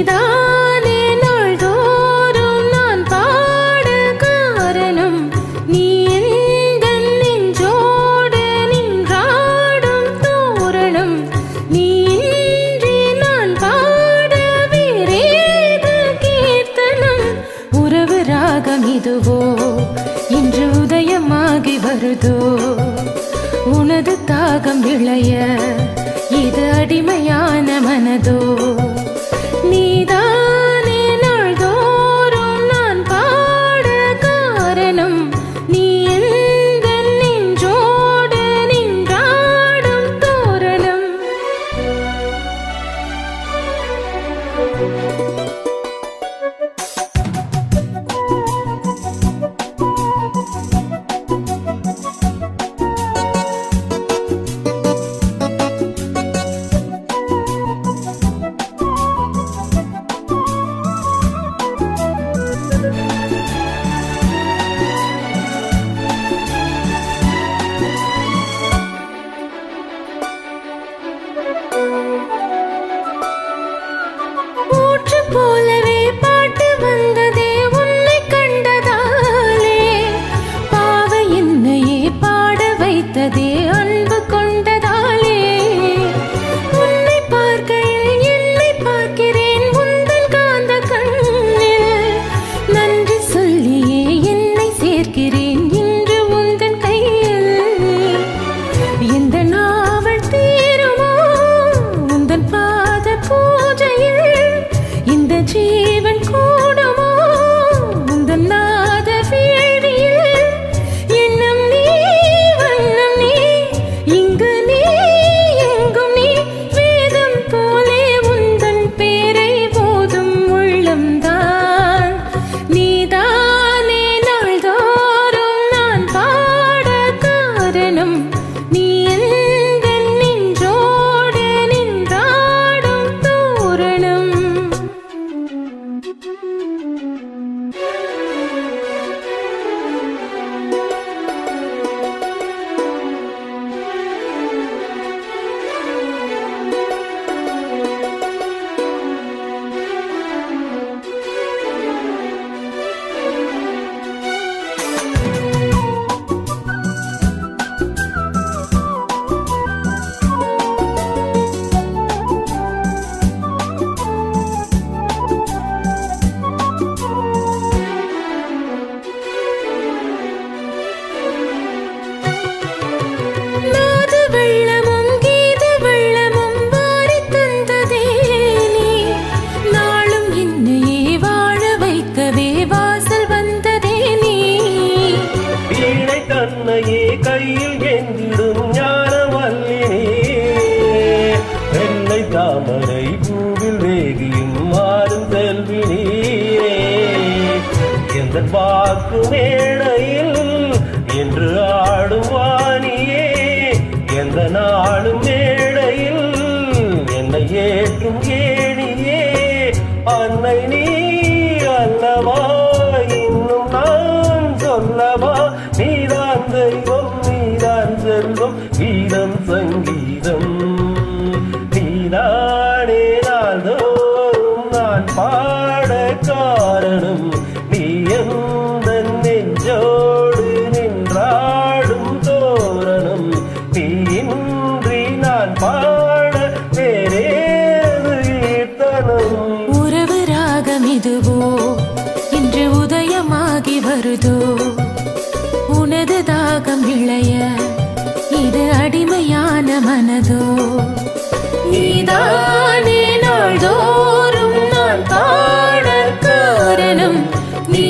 நீதானே நாள்தோறும் நான் பாட காரணம் நீ எந்தன் நெஞ்சோடு நின்றாடும் தோரணம் நீ இன்றி நான் பாட வேறேது கீர்த்தனம் உறவு ராகம் இதுவோ இன்று உதயமாகி வருதோ உனது தாகம் விளைய இது அடிமையான மனதோ நீதானே நாள்தோறும் நான் பாட காரணம் நீ எந்தன் நெஞ்சோடு நின்றாடும் தோரணம் போலவே பாட்டு வந்ததே உன்னை கண்டதாலே பாவை என்னையே பாட வைத்ததே அன்பு கொண்டதாலே உன்னை பார்க்கையில் என்னை பார்க்கிறேன் உந்தன் காந்த கண்ணில் நன்றி சொல்லியே என்னை சேர்க்கிறேன் இன்று உந்தன் கையில் எந்த நாவல் தீருமோ உந்தன் பாத பூஜையில் இந்த ஜீவன் கூடுமோ உந்தன் நாத வேள்வியில் எண்ணம் நீ வண்ணம் நீ இங்கு நீ எங்கும் நீ வேதம் போலே உந்தன் பேரை போதும் உள்ளம்தான் நீதானே நாள்தோறும் நான் பாட காரணம் நீ எந்தன் நெஞ்சோடு நின்றாடும் தோரணம் கையில் எந்திடும் ஞானவல்லினே வெள்ளை தாமரை பூவில் வேகியும் மாறும் செல்வினே எந்த வாக்கு மேடையில் என்று ஆடும் வாணியே எந்த நாடும் மேடையில் என்னை ஏற்றும் ஏணியே அன்னை நீ அல்லவா இன்னும் நான் சொல்லவா நீதான் தெய்வம் நீதான் செல்வம் வீரம் சங்கீதம் நீதானே நாள்தோறும் நான் பாட காரணம் நீ எந்த நெஞ்சோடு நின்றாடும் தோரணம் நீ இன்றி நான் பாட வேறேது கீர்த்தனம் உறவு ராகம் இதுவோ இன்று உதயமாகி வருதோ உனது தாகம் விளைய இது அடிமையான மனதோ நீதானே நாள்தோறும் நான் பாட காரணம் நீ